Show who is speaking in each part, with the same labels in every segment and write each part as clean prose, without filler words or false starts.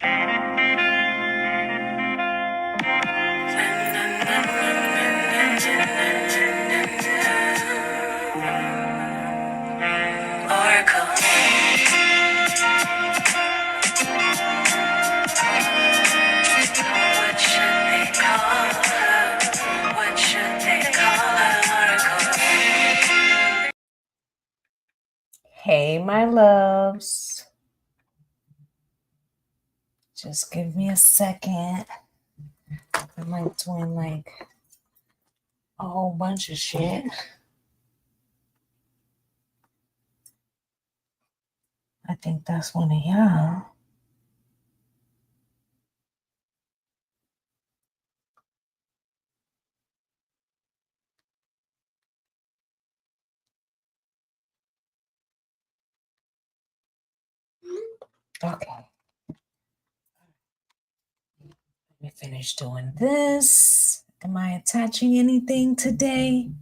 Speaker 1: Oracle. What should they call her? What should they call her? Oracle. Hey, my loves. Just give me a second. I'm like doing like a whole bunch of shit. I think that's one of y'all. Okay. Let me finish doing this. Am I attaching anything today?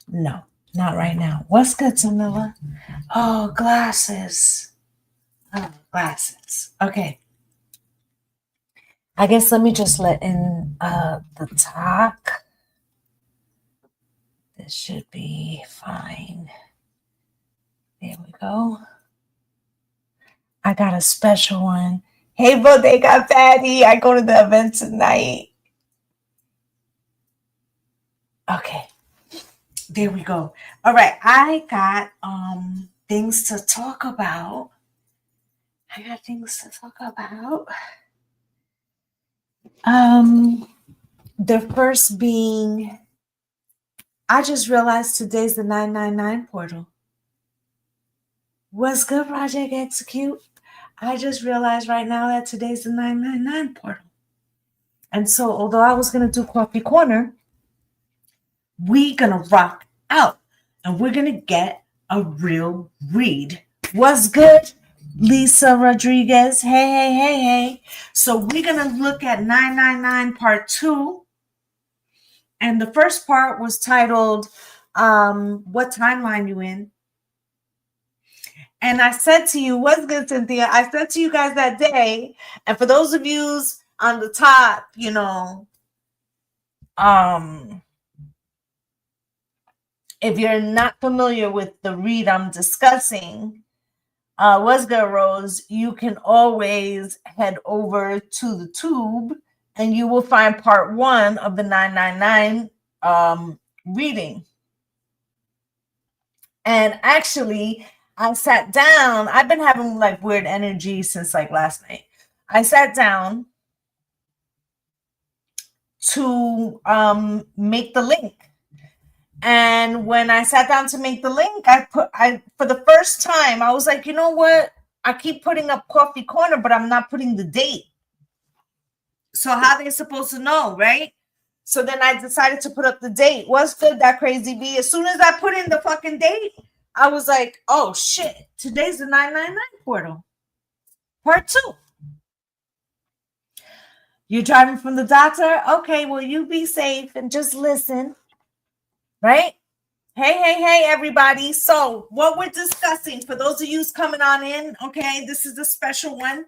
Speaker 1: No, not right now. What's good, Tamila? Oh, glasses. Oh, glasses. Okay. I guess let me just let in the talk. This should be fine. There we go. I got a special one. Hey, Bodega Fatty. I go to the event tonight. Okay. There we go. All right. I got things to talk about. The first being, I just realized today's the 999 portal. What's good, Project Execute? I just realized right now that today's the 999 portal. And so, although I was going to do Coffee Corner, we're going to rock out and we're going to get a real read. What's good, Lisa Rodriguez? Hey. So we're going to look at 999 part 2. And the first part was titled, What Timeline You In? And I said to you, what's good, Cynthia? I said to you guys that day, and for those of you on the top, you know, if you're not familiar with the read I'm discussing, what's good, Rose? You can always head over to the tube and you will find part 1 of the 999 reading. And actually, I sat down. I've been having like weird energy since like last night. I sat down to make the link. And when I sat down to make the link, I for the first time, I was like, you know what? I keep putting up Coffee Corner, but I'm not putting the date. So how are they supposed to know, right? So then I decided to put up the date. What's good, that crazy B? As soon as I put in the fucking date, I was like, oh shit, today's the 999 portal. Part 2. You're driving from the doctor? Okay, well, you be safe and just listen. Right? Hey, everybody. So what we're discussing, for those of you coming on in, okay, this is a special one.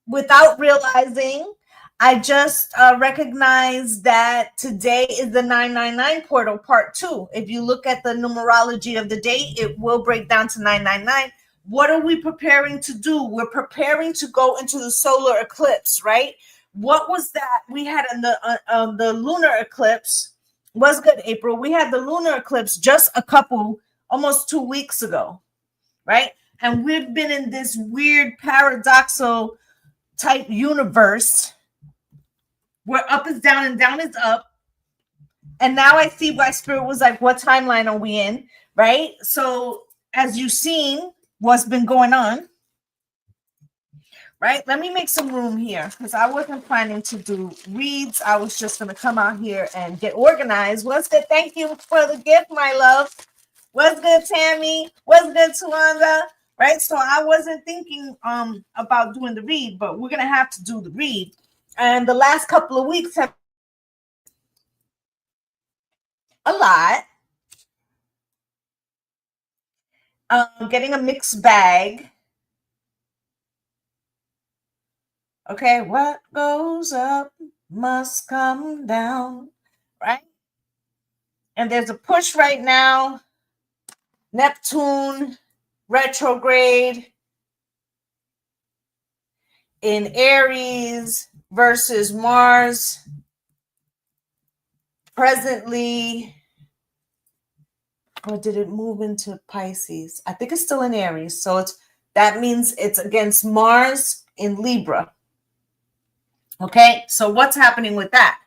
Speaker 1: Without realizing, I just recognized that today is the 999 portal part 2. If you look at the numerology of the date, it will break down to 999. What are we preparing to do? We're preparing to go into the solar eclipse, right? What was that we had in the lunar eclipse? Was good, April. We had the lunar eclipse just almost 2 weeks ago, right? And we've been in this weird paradoxical type universe where up is down and down is up. And now I see why Spirit was like, what timeline are we in, right? So as you've seen what's been going on, right? Let me make some room here because I wasn't planning to do reads. I was just going to come out here and get organized. What's good? Thank you for the gift, my love. What's good, Tammy? What's good, Tuanga? Right? So I wasn't thinking about doing the read, but we're going to have to do the read. And the last couple of weeks have a lot. Getting a mixed bag. Okay, what goes up must come down, right? And there's a push right now. Neptune retrograde in Aries versus Mars presently. Or did it move into Pisces? I think it's still in Aries. So that means it's against Mars in Libra. Okay, so what's happening with that?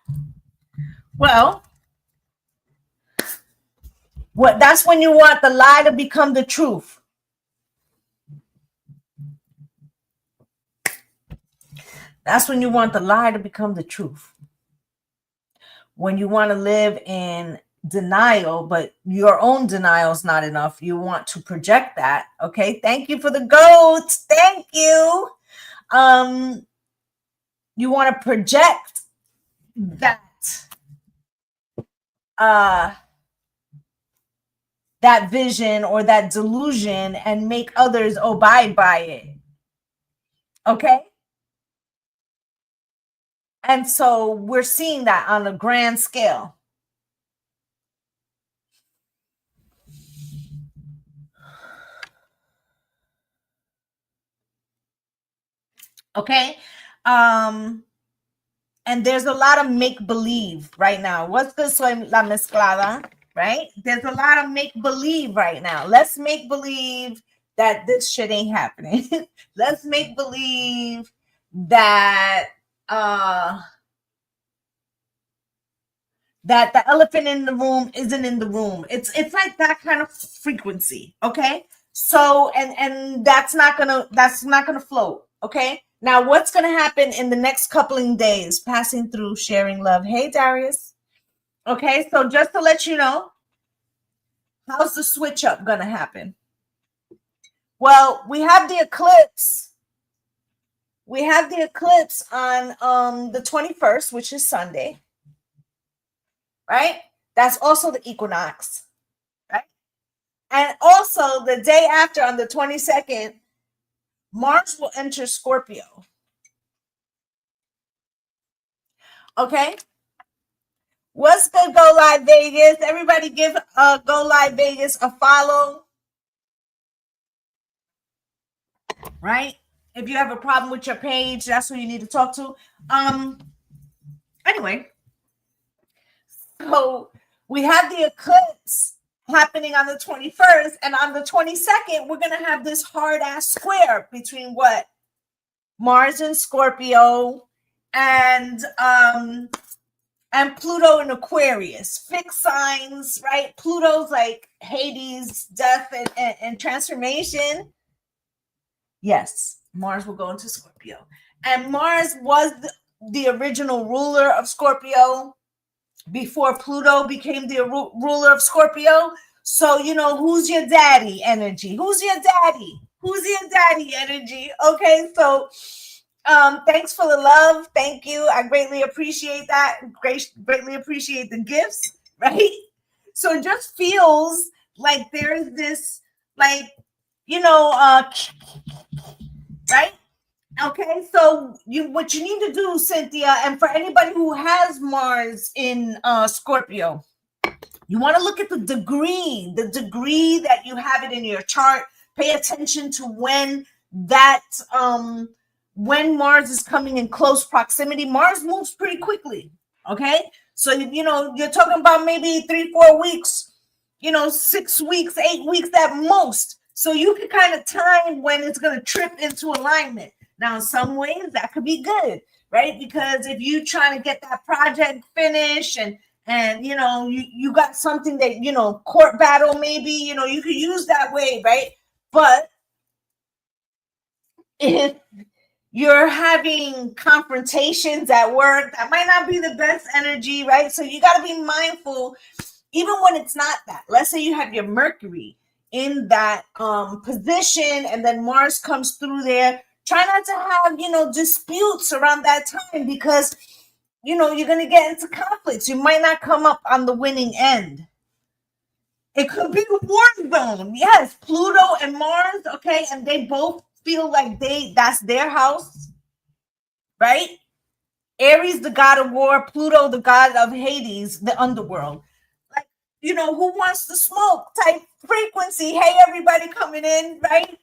Speaker 1: Well, that's when you want the lie to become the truth. That's when you want the lie to become the truth. When you want to live in denial, but your own denial is not enough, you want to project that. Okay, thank you for the goats. Thank you. You want to project that that vision or that delusion and make others abide by it. Okay, and so we're seeing that on a grand scale. Okay, and there's a lot of make-believe right now. What's good, soy la mezclada? Right? There's a lot of make-believe right now. Let's make believe that this shit ain't happening. Let's make believe that that the elephant in the room isn't in the room. It's like that kind of frequency. Okay, so and that's not gonna float. Okay, now what's gonna happen in the next coupling days? Passing through, sharing love. Hey, Darius. Okay, so just to let you know, how's the switch up gonna happen? Well, we have the eclipse. We have the eclipse on the 21st, which is Sunday. Right? That's also the equinox. Right? And also the day after, on the 22nd, Mars will enter Scorpio. Okay? What's good, Go Live Vegas? Everybody give Go Live Vegas a follow. Right? If you have a problem with your page, that's who you need to talk to. Anyway, so we have the eclipse happening on the 21st, and on the 22nd, we're going to have this hard-ass square between what? Mars in Scorpio and Pluto in Aquarius. Fixed signs, right? Pluto's like Hades, death, and transformation. Yes, Mars will go into Scorpio. And Mars was the original ruler of Scorpio before Pluto became the ruler of Scorpio. So, who's your daddy energy? Who's your daddy? Who's your daddy energy? Okay, so thanks for the love. Thank you. I greatly appreciate that. Greatly appreciate the gifts, right? So it just feels like there's this, like, right? Okay, so what you need to do, Cynthia, and for anybody who has Mars in Scorpio, you want to look at the degree that you have it in your chart. Pay attention to when Mars is coming in close proximity. Mars moves pretty quickly. Okay, so you're talking about maybe 3-4 weeks, 6 weeks, 8 weeks at most. So you can kind of time when it's going to trip into alignment. Now, in some ways, that could be good, right? Because if you're trying to get that project finished and you got something that, court battle maybe, you could use that way, right? But if you're having confrontations at work, that might not be the best energy, right? So you got to be mindful, even when it's not that. Let's say you have your Mercury in that position, and then Mars comes through there. Try not to have, disputes around that time, because, you're going to get into conflicts. You might not come up on the winning end. It could be a war zone. Yes, Pluto and Mars, okay, and they both feel like that's their house, right? Aries, the god of war, Pluto, the god of Hades, the underworld. Like, who wants to smoke type frequency? Hey, everybody coming in, right?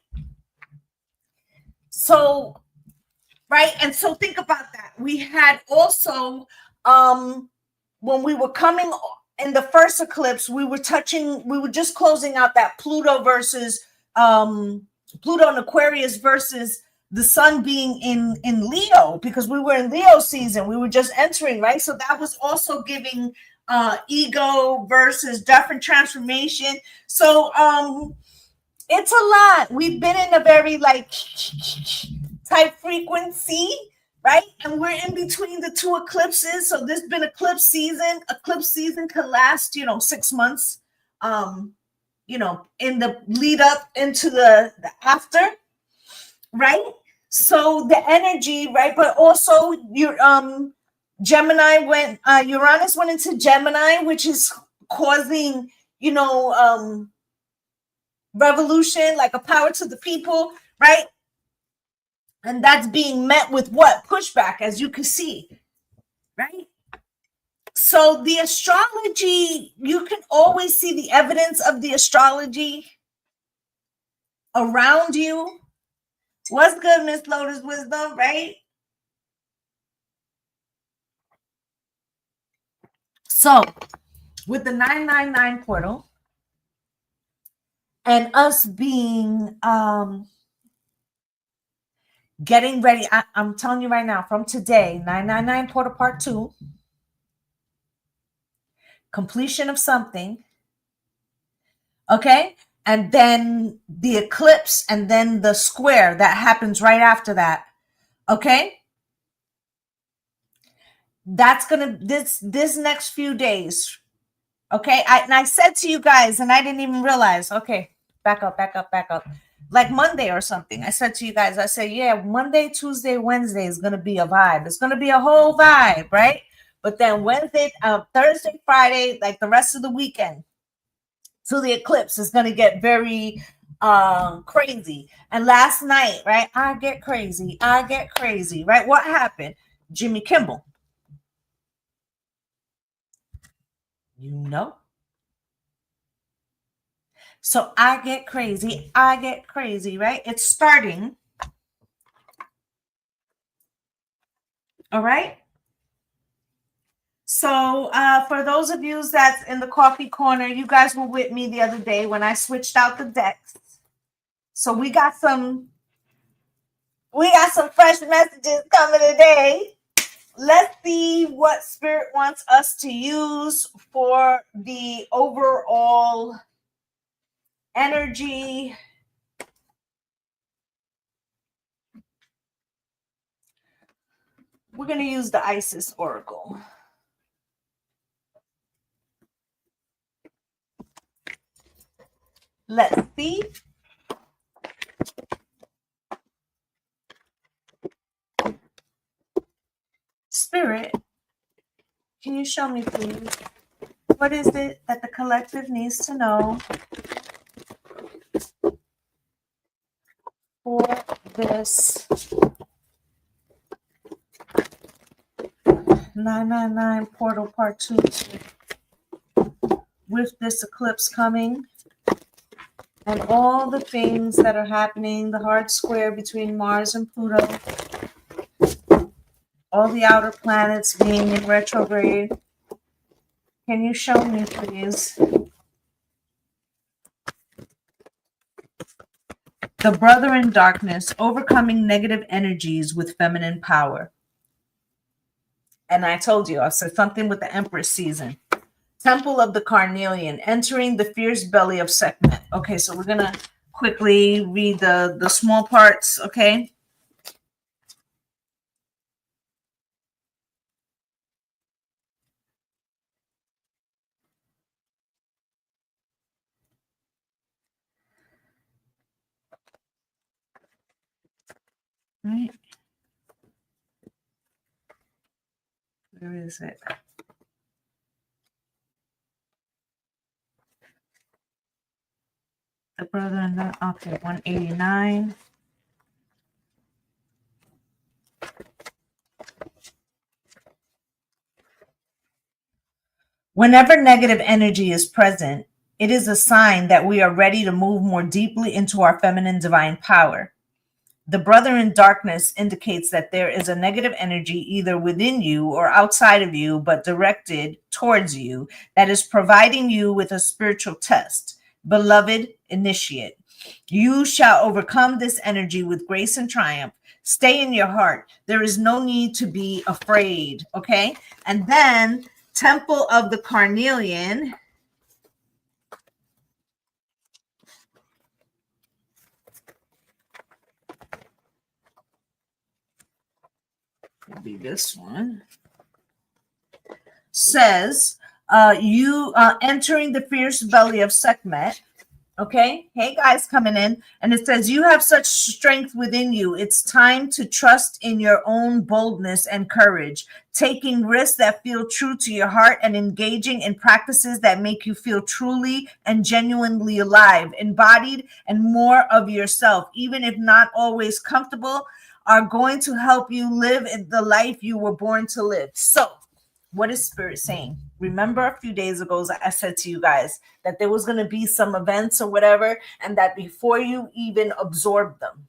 Speaker 1: So, right, and so think about that. We had also when we were coming in the first eclipse, we were just closing out that Pluto versus Pluto and Aquarius versus the sun being in Leo, because we were in Leo season. We were just entering, right? So that was also giving ego versus different transformation. So it's a lot. We've been in a very like type frequency, right? And we're in between the two eclipses. So there's been eclipse season. Eclipse season can last, 6 months, in the lead up into the after, right? So the energy, right? But also your Gemini Uranus went into Gemini, which is causing, revolution, like a power to the people, right? And that's being met with what? Pushback, as you can see, right? So the astrology, you can always see the evidence of the astrology around you. What's good, Miss Lotus Wisdom, right? So with the 999 portal and us being getting ready, I'm telling you right now, from today, 999 portal part 2, completion of something, okay, and then the eclipse, and then the square that happens right after that, okay. That's gonna this next few days, okay. I said to you guys, and I didn't even realize, okay, back up, like Monday or something. I said to you guys, I said, yeah, Monday, Tuesday, Wednesday is gonna be a vibe. It's gonna be a whole vibe, right? But then Wednesday, Thursday, Friday, like the rest of the weekend, so the eclipse is going to get very crazy. And last night, right, I get crazy, right? What happened? Jimmy Kimmel, so I get crazy, right? It's starting, all right. So for those of you that's in the coffee corner, you guys were with me the other day when I switched out the decks. So we got some fresh messages coming today. Let's see what Spirit wants us to use for the overall energy. We're going to use the Isis Oracle. Let's see. Spirit, can you show me, please? What is it that the collective needs to know for this 999 portal part 2 with this eclipse coming and all the things that are happening, the hard square between Mars and Pluto, all the outer planets being in retrograde? Can you show me, please? The brother in darkness, overcoming negative energies with feminine power. And I told you, I said something with the Empress season. Temple of the Carnelian, entering the fierce belly of Sekhmet. Okay, so we're going to quickly read the small parts, okay? Right. Where is it? The brother and the okay, 189. Whenever negative energy is present, it is a sign that we are ready to move more deeply into our feminine divine power. The brother in darkness indicates that there is a negative energy either within you or outside of you, but directed towards you, that is providing you with a spiritual test. Beloved initiate, you shall overcome this energy with grace and triumph. Stay in your heart. There is no need to be afraid. Okay. And then, Temple of the Carnelian. It'll be this one. Says, you entering the fierce belly of Sekhmet. Okay. Hey guys coming in. And it says, you have such strength within you. It's time to trust in your own boldness and courage, taking risks that feel true to your heart and engaging in practices that make you feel truly and genuinely alive, embodied, and more of yourself, even if not always comfortable, are going to help you live the life you were born to live. So, what is Spirit saying? Remember a few days ago, I said to you guys that there was going to be some events or whatever, and that before you even absorb them,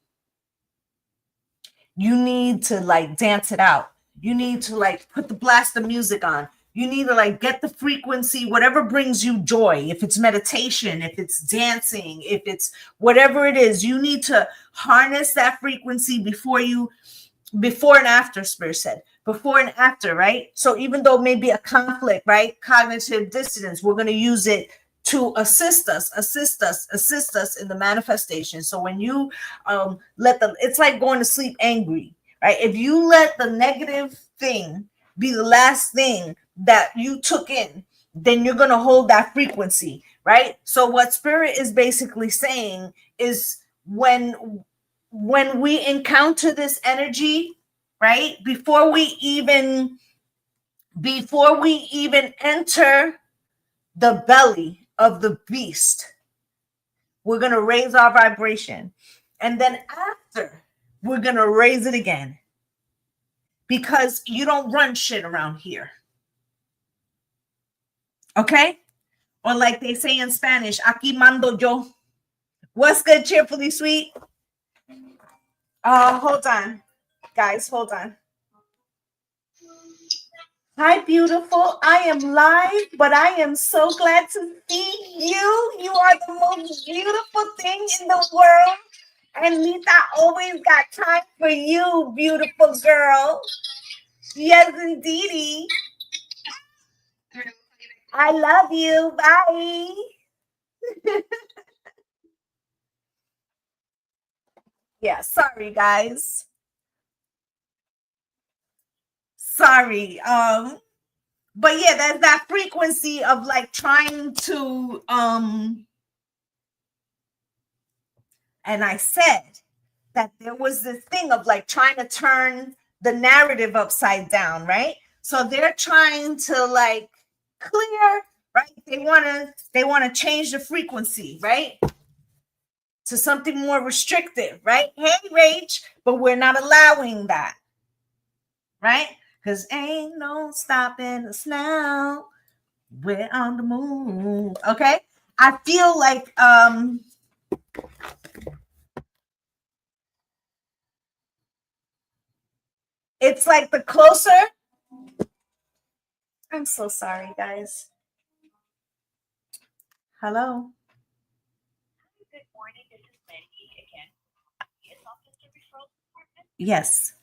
Speaker 1: you need to like dance it out. You need to like put the blast of music on. You need to like get the frequency, whatever brings you joy. If it's meditation, if it's dancing, if it's whatever it is, you need to harness that frequency before and after. Spirit said before and after, right? So even though maybe a conflict, right, cognitive dissonance, we're going to use it to assist us in the manifestation. So when you it's like going to sleep angry, right? If you let the negative thing be the last thing that you took in, then you're going to hold that frequency, right? So what Spirit is basically saying is when we encounter this energy, right, before we even enter the belly of the beast, we're going to raise our vibration, and then after we're going to raise it again, because you don't run shit around here. Okay? Or like they say in Spanish, aquí mando yo. What's good, cheerfully sweet? Hold on, guys, hold on. Hi, beautiful. I am live, but I am so glad to see you. You are the most beautiful thing in the world. And Lita always got time for you, beautiful girl. Yes, indeedy. I love you. Bye. Yeah, sorry, guys. Sorry. But yeah, there's that frequency of like trying to and I said that there was this thing of like trying to turn the narrative upside down, right? So they're trying to like clear, right? They want to change the frequency, right? To something more restrictive, right? Hey, Rach, but we're not allowing that, right? Because ain't no stopping us now. We're on the move. Okay. I feel like it's like the closer. I'm so sorry, guys. Hello. Good morning. This is Maggie again. Yes.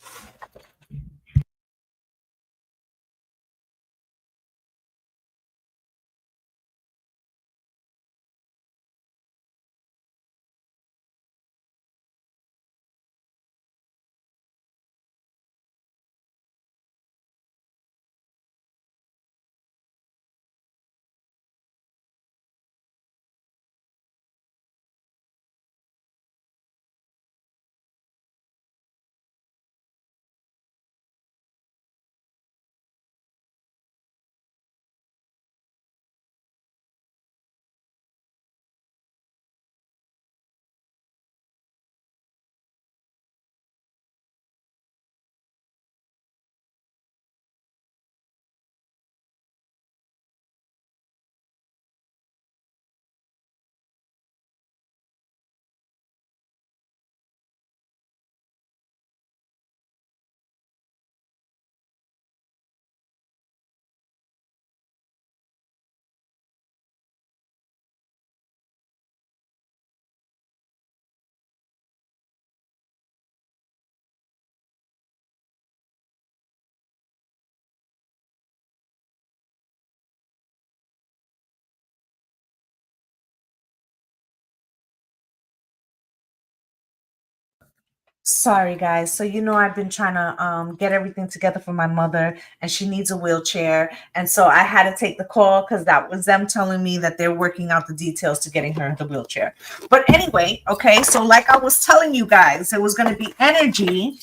Speaker 1: Sorry, guys. So, I've been trying to get everything together for my mother, and she needs a wheelchair. And so I had to take the call because that was them telling me that they're working out the details to getting her the wheelchair. But anyway, okay. So, like I was telling you guys, it was going to be energy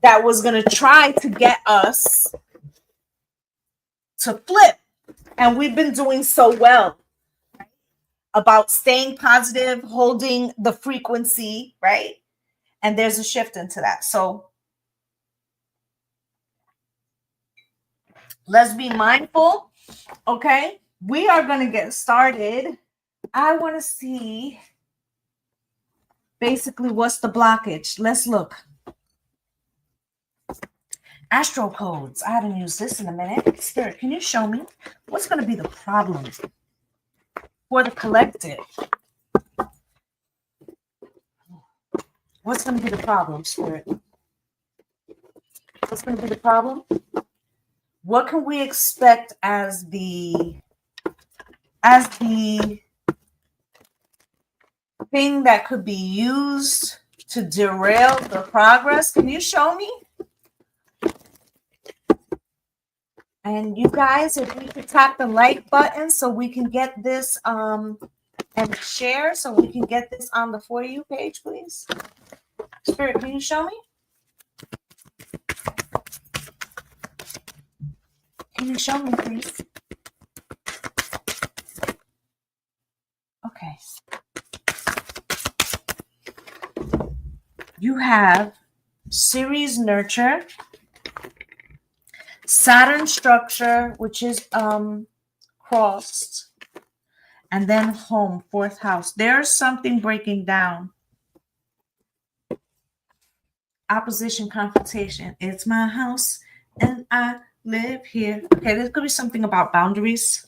Speaker 1: that was going to try to get us to flip. And we've been doing so well about staying positive, holding the frequency, right? And there's a shift into that. So let's be mindful. Okay. We are going to get started. I want to see basically what's the blockage. Let's look. Astro codes. I haven't used this in a minute. Spirit, can you show me what's going to be the problem for the collective? What's going to be the problem, Spirit? What's going to be the problem? What can we expect as the thing that could be used to derail the progress? Can you show me? And you guys, if we could tap the like button so we can get this and share so we can get this on the For You page, please. Spirit, can you show me? Can you show me, please? Okay. You have Series Nurture, Saturn Structure, which is crossed, and then Home, 4th house. There's something breaking down. Opposition, confrontation. It's my house, and I live here. Okay, there could be something about boundaries.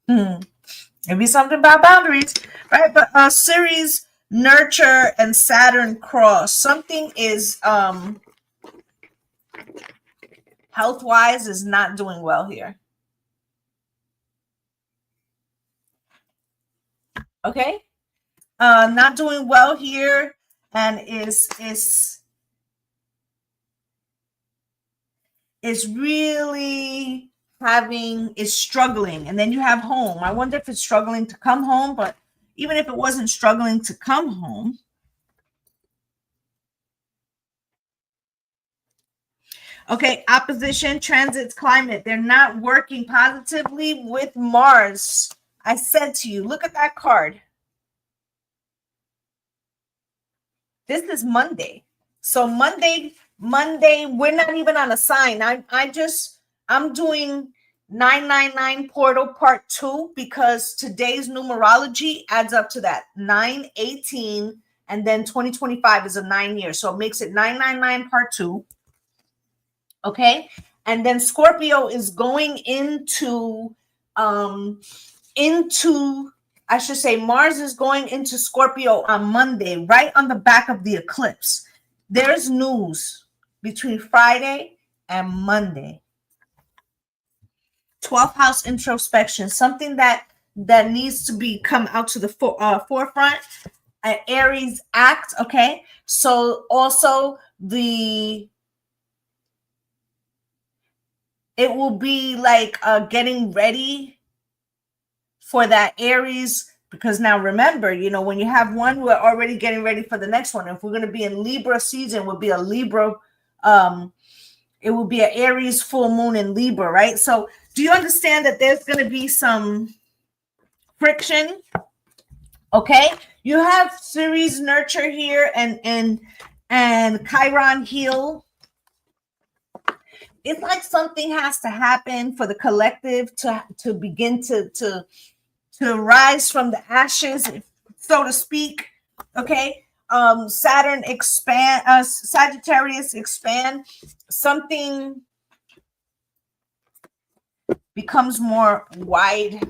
Speaker 1: Maybe something about boundaries, right? But Series Nurture and Saturn cross. Something is health-wise is not doing well here. Okay, not doing well here, and is really is struggling. And then you have home. I wonder if it's struggling to come home, but even if it wasn't struggling to come home, okay, opposition, transits, climate, they're not working positively with Mars. I said to you, look at that card. This is Monday. So Monday, we're not even on a sign. I'm doing 999 portal part 2 because today's numerology adds up to that 918, and then 2025 is a 9 year. So it makes it 999 part 2. Okay. And then Scorpio is going into I should say Mars is going into Scorpio on Monday, right on the back of the eclipse. There's news between Friday and Monday. 12th house introspection, something that needs to be come out to the forefront. An Aries act, okay? So also it will be like getting ready for that Aries, because now remember, when you have one, we're already getting ready for the next one. If we're going to be in Libra season, would be a Libra, it will be an Aries full moon in Libra, right? So do you understand that there's going to be some friction? Okay, you have Series Nurture here and Chiron heal. It's like something has to happen for the collective to begin to rise from the ashes, so to speak. Okay. Saturn expand, Sagittarius expand. Something becomes more widespread.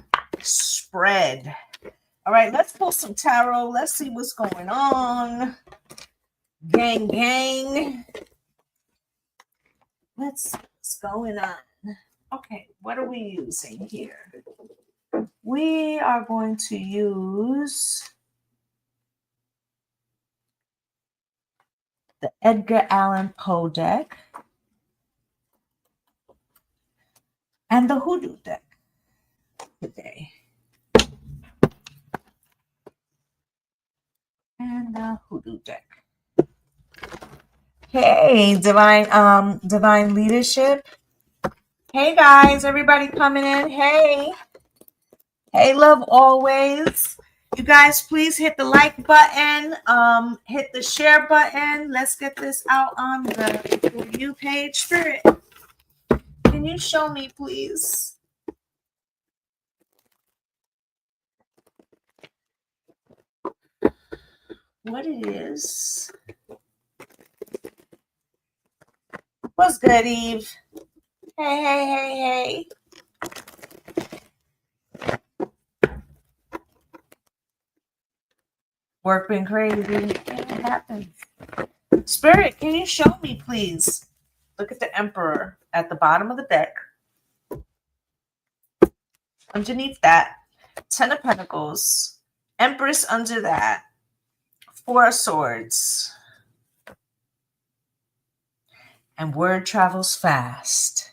Speaker 1: All right, let's pull some tarot. Let's see what's going on. Gang. Let's see what's going on. Okay, what are we using here? We are going to use the Edgar Allan Poe deck, and the Hoodoo deck today. And the Hoodoo deck. Hey, divine leadership. Hey guys, everybody coming in. Hey, love always. You guys, please hit the like button, hit the share button. Let's get this out on the For You page. Spirit, can you show me, please? What it is? What's good, Eve? Hey. Work been crazy. It happens. Spirit, can you show me, please? Look at the Emperor at the bottom of the deck. Underneath that, 10 of Pentacles. Empress under that. 4 of Swords. And word travels fast.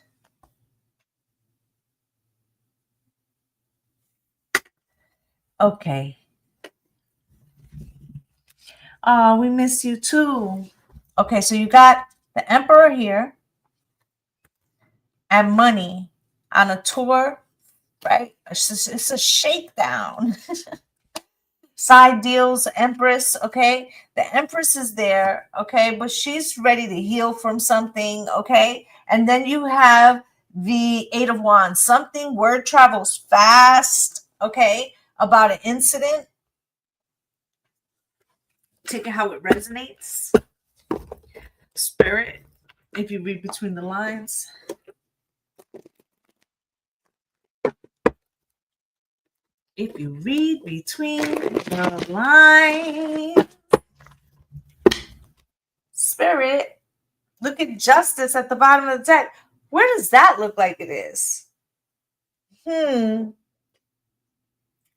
Speaker 1: Okay. We miss you too. Okay, so you got the Emperor here and money on a tour, right? It's a shakedown. Side deals, Empress, okay? The Empress is there, okay? But she's ready to heal from something, okay? And then you have the 8 of Wands. Something, word travels fast, okay? About an incident. Take it how it resonates. Spirit, if you read between the lines. If you read between the lines. Spirit, look at Justice at the bottom of the deck. Where does that look like it is?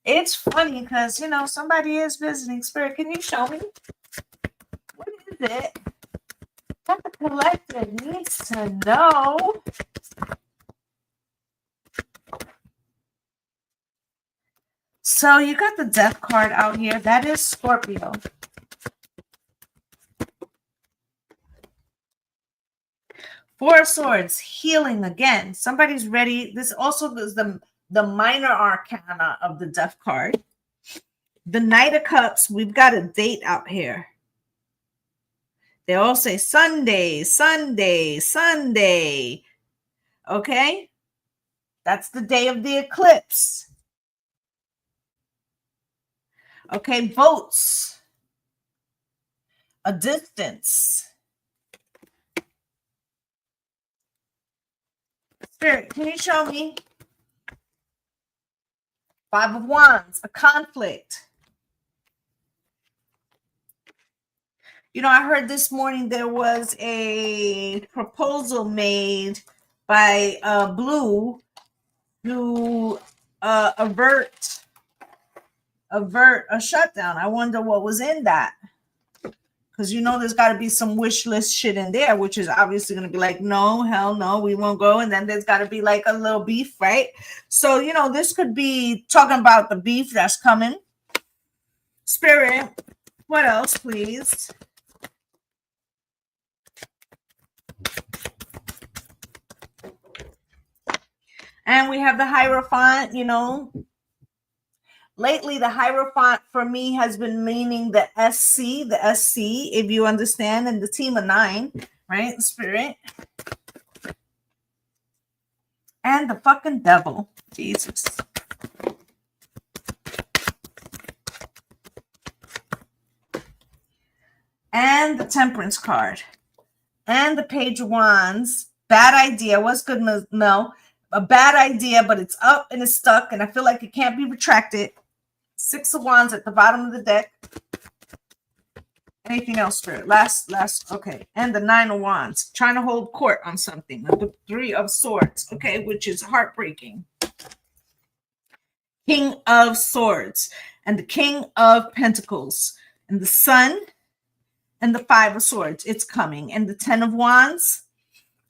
Speaker 1: It's funny because, somebody is visiting. Spirit, can you show me? What is it that the collective needs to know? So you got the Death card out here. That is Scorpio. Four of Swords, healing again. Somebody's ready. This also is the minor arcana of the Death card. The Knight of Cups, we've got a date out here. They all say Sunday, Sunday, Sunday. Okay? That's the day of the eclipse. Okay, votes. A distance. Spirit, can you show me? 5 of Wands, a conflict. I heard this morning there was a proposal made by Blue to avert a shutdown. I wonder what was in that. Because there's got to be some wish list shit in there, which is obviously going to be like, no, hell no, we won't go. And then there's got to be like a little beef, right? So, this could be talking about the beef that's coming. Spirit, what else, please? And we have the Hierophant, Lately, the Hierophant for me has been meaning the SC, if you understand, and the team of 9, right? Spirit. And the fucking devil. Jesus. And the Temperance card. And the Page of Wands. Bad idea. What's good, Mel? A bad idea, but it's up and it's stuck, and I feel like it can't be retracted. 6 of Wands at the bottom of the deck. Anything else, Spirit? Last, okay. And the 9 of Wands. Trying to hold court on something. The 3 of Swords, okay, which is heartbreaking. King of Swords. And the King of Pentacles. And the Sun. and the Five of Swords. It's coming. And the Ten of Wands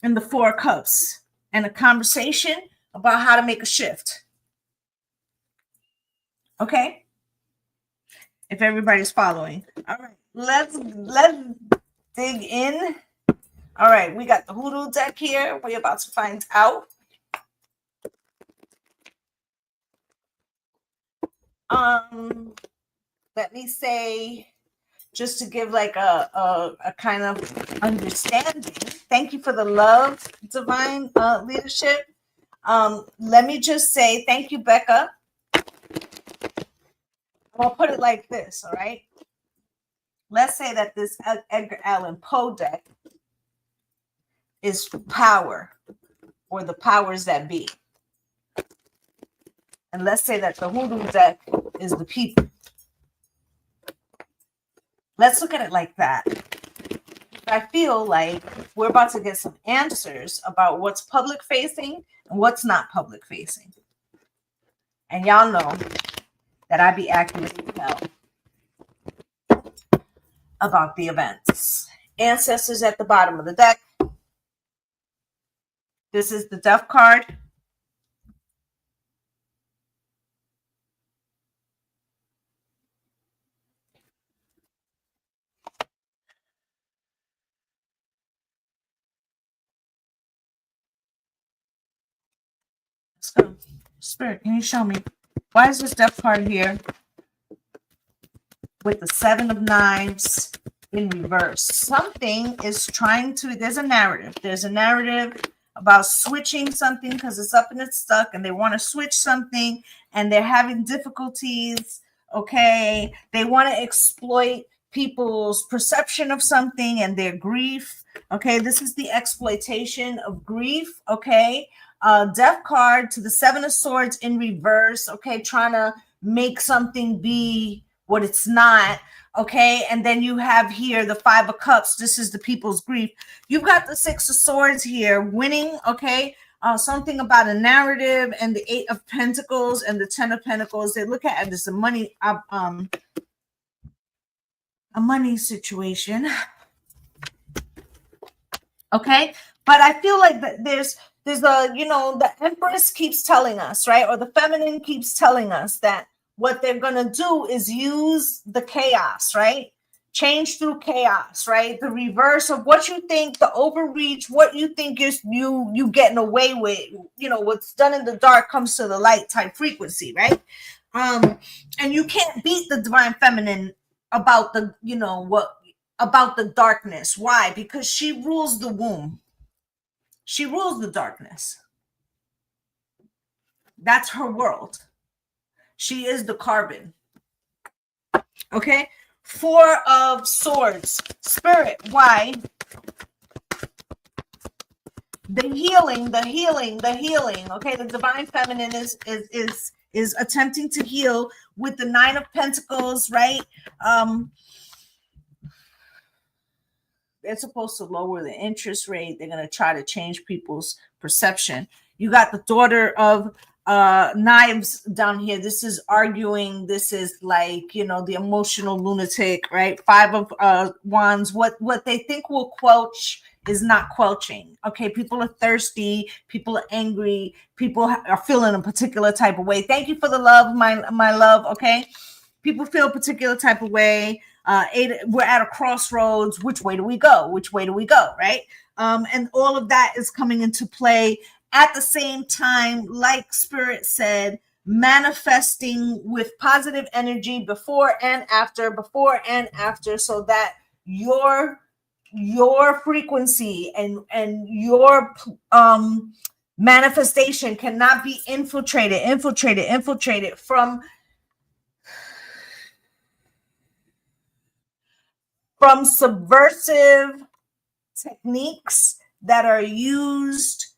Speaker 1: and the Four of Cups. And a conversation about how to make a shift. Okay? If everybody's following. All right. Let's dig in. All right. We got the Hoodoo deck here. We're about to find out. Let me say, just to give like a kind of understanding. Thank you for the love, divine leadership. Let me just say thank you, Becca. I'll put it like this, all right? Let's say that this Edgar Allan Poe deck is power, or the powers that be. And let's say that the Hoodoo deck is the people. Let's look at it like that. I feel like we're about to get some answers about what's public facing and what's not public facing. And y'all know that I be accurate as hell about the events. Ancestors at the bottom of the deck. This is the Death card. Let's go. Spirit, can you show me? Why is this Death card here with the Seven of Knives in reverse? Something is trying to, there's a narrative. There's a narrative about switching something because it's up and it's stuck and they want to switch something and they're having difficulties. Okay. They want to exploit people's perception of something and their grief. Okay. This is the exploitation of grief. Okay. Death card to the Seven of Swords in reverse. Okay. Trying to make something be what it's not. Okay. And then you have here the Five of Cups. This is the people's grief. You've got the Six of Swords here winning. Okay. Something about a narrative, and the Eight of Pentacles and the Ten of Pentacles. They look at it as a money situation. Okay. But I feel like that there's a, you know, the Empress keeps telling us, right? Or the feminine keeps telling us that what they're going to do is use the chaos, right? Change through chaos, right? The reverse of what you think, the overreach, what you think is you getting away with, you know, what's done in the dark comes to the light type frequency, right? And you can't beat the divine feminine about the, you know, what about the darkness. Why? Because she rules the womb. She rules the darkness. That's her world. She is the carbon. Okay. Four of Swords. Spirit. Why? The healing. Okay. The divine feminine is attempting to heal with the Nine of Pentacles, right? They're supposed to lower the interest rate. They're going to try to change people's perception. You got the Daughter of Knives down here. This is arguing. This is like, you know, the emotional lunatic, right? Five of Wands. What they think will quelch is not quelching. Okay, people are thirsty. People are angry. People are feeling a particular type of way. Thank you for the love, my love. Okay, people feel a particular type of way. We're at a crossroads. Which way do we go? Which way do we go? Right? And all of that is coming into play at the same time, like Spirit said, manifesting with positive energy before and after, so that your frequency and your manifestation cannot be infiltrated from subversive techniques that are used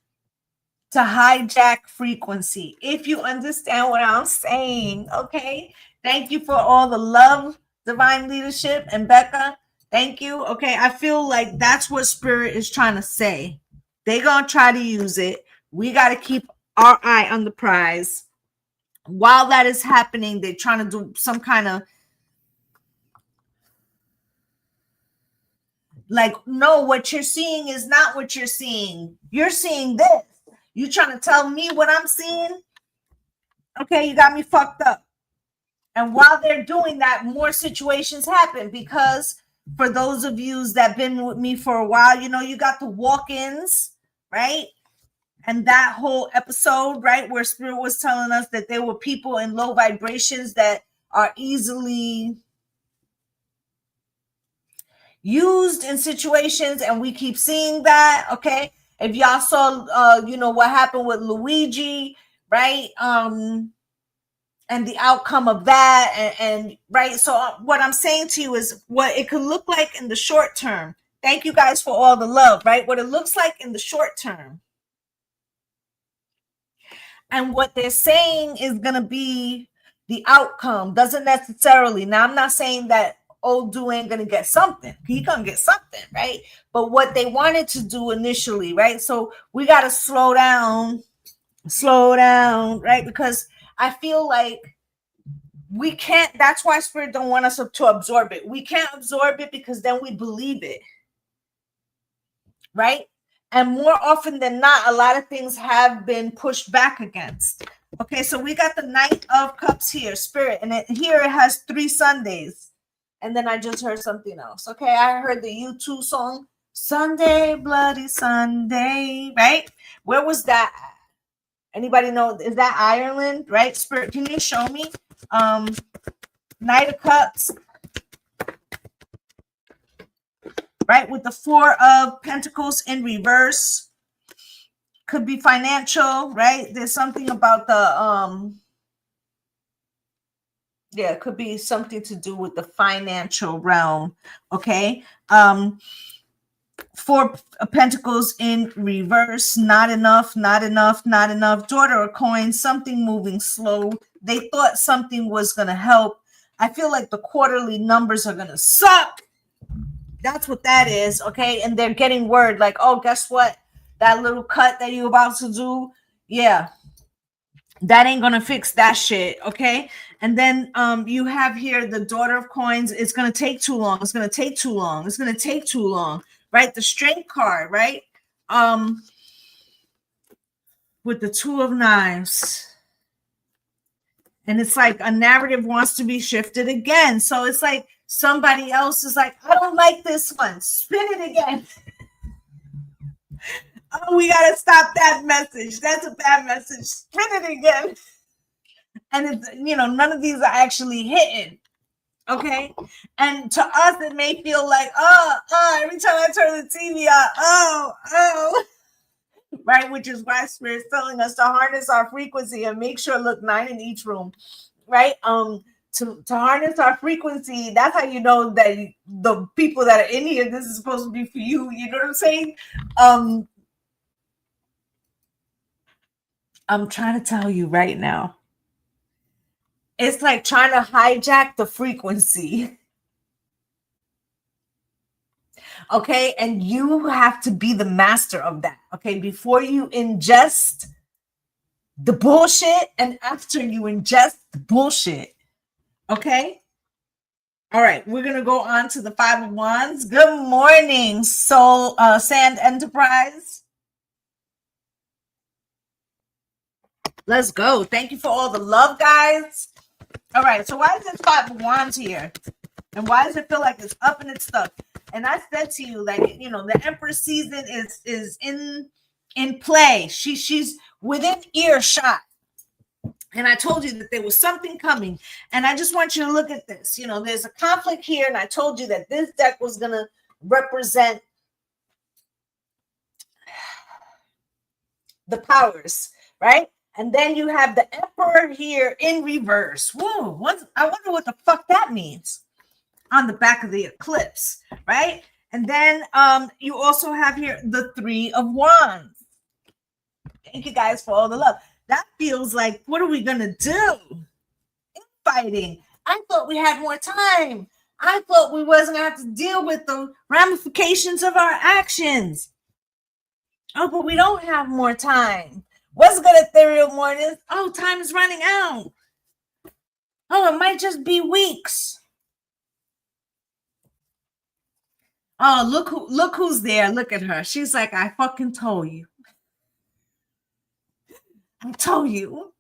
Speaker 1: to hijack frequency. If you understand what I'm saying, okay? Thank you for all the love, divine leadership, and Becca, thank you. Okay, I feel like that's what Spirit is trying to say. They're going to try to use it. We got to keep our eye on the prize. While that is happening, they're trying to do some kind of Like, no, what you're seeing is not what you're seeing. You're seeing this. You trying to tell me what I'm seeing? Okay, you got me fucked up. And while they're doing that, more situations happen, because for those of you that been with me for a while, you know, you got the walk-ins, right? And that whole episode, right, where Spirit was telling us that there were people in low vibrations that are easily used in situations, and we keep seeing that. Okay, if y'all saw you know what happened with Luigi, right, and the outcome of that, and right, so what I'm saying to you is what it could look like in the short term. Thank you guys for all the love, right? What it looks like in the short term, and what they're saying is going to be the outcome doesn't necessarily. Now, I'm not saying that old dude ain't going to get something. He gonna get something, right? But what they wanted to do initially, right? So we got to slow down, right? Because I feel like we can't. That's why Spirit don't want us to absorb it. We can't absorb it because then we believe it, right? And more often than not, a lot of things have been pushed back against. Okay, so we got the Knight of Cups here, Spirit, and here it has 3 Sundays. And then I just heard something else. Okay, I heard the U2 song, Sunday, Bloody Sunday, right? Where was that? Anybody know? Is that Ireland, right? Spirit, can you show me? Knight of Cups, right? With the 4 of Pentacles in reverse. Could be financial, right? There's something about the yeah, it could be something to do with the financial realm. Okay. 4 Pentacles in reverse. Not enough. Daughter of Coins, something moving slow. They thought something was going to help. I feel like the quarterly numbers are going to suck. That's what that is. Okay. And they're getting word like, oh, guess what? That little cut that you're about to do. Yeah. That ain't gonna fix that shit, okay? And then you have here the Daughter of Coins. It's gonna take too long. It's gonna take too long. It's gonna take too long, right? The Strength card, right? With the 2 of Knives, and it's like a narrative wants to be shifted again. So it's like somebody else is like, I don't like this one. Spin it again. Oh, we gotta stop that message. That's a bad message. Spin it again. And it's, you know, none of these are actually hitting. Okay. And to us, it may feel like, every time I turn the TV on, right? Which is why Spirit's telling us to harness our frequency and make sure, look, 9 in each room, right? To harness our frequency, that's how you know that the people that are in here, this is supposed to be for you. You know what I'm saying? I'm trying to tell you right now. It's like trying to hijack the frequency. Okay. And you have to be the master of that. Okay. Before you ingest the bullshit and after you ingest the bullshit. Okay. All right. We're going to go on to the 5 of Wands. Good morning, Soul Sand Enterprise. Let's go. Thank you for all the love, guys. All right. So why is this 5 of Wands here? And why does it feel like it's up and it's stuck? And I said to you, like, you know, the Empress season is in play. She's within earshot. And I told you that there was something coming. And I just want you to look at this. You know, there's a conflict here. And I told you that this deck was going to represent the powers, right? And then you have the Emperor here in reverse. Whoa, I wonder what the fuck that means on the back of the eclipse, right? And then you also have here the 3 of Wands. Thank you guys for all the love. That feels like, what are we going to do? Infighting. I thought we had more time. I thought we wasn't going to have to deal with the ramifications of our actions. Oh, but we don't have more time. What's good, ethereal mornings? Oh, time is running out. Oh, it might just be weeks. Oh, look who's there. Look at her. She's like, I fucking told you. I told you.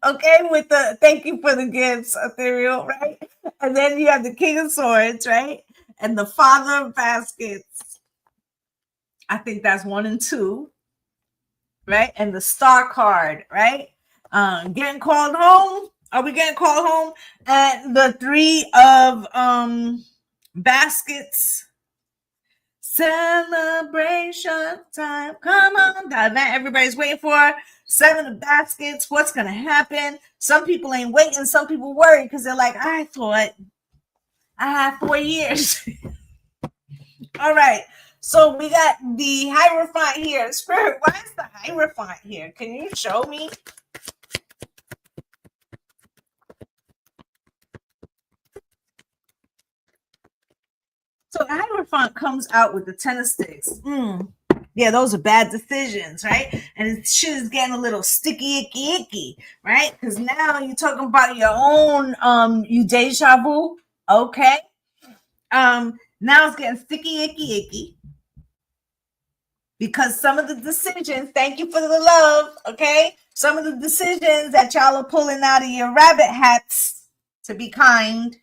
Speaker 1: Okay, with the thank you for the gifts, ethereal, right? And then you have the King of Swords, right? And the Father of Baskets. I think that's 1 and 2, right? And the Star card, right? Getting called home. Are we getting called home? And the Three of Baskets. Celebration time. Come on, the event everybody's waiting for. 7 of Baskets. What's gonna happen? Some people ain't waiting. Some people worry because they're like, I thought I had 4 years. All right. So we got the Hierophant here. Spirit, why is the Hierophant here? Can you show me? So the Hierophant comes out with the 10 of Sticks. Yeah, those are bad decisions, right? And shit is getting a little sticky, icky, right? Because now you're talking about your own you deja vu. Okay. Now it's getting sticky, icky. Because some of the decisions, thank you for the love, okay? Some of the decisions that y'all are pulling out of your rabbit hats, to be kind,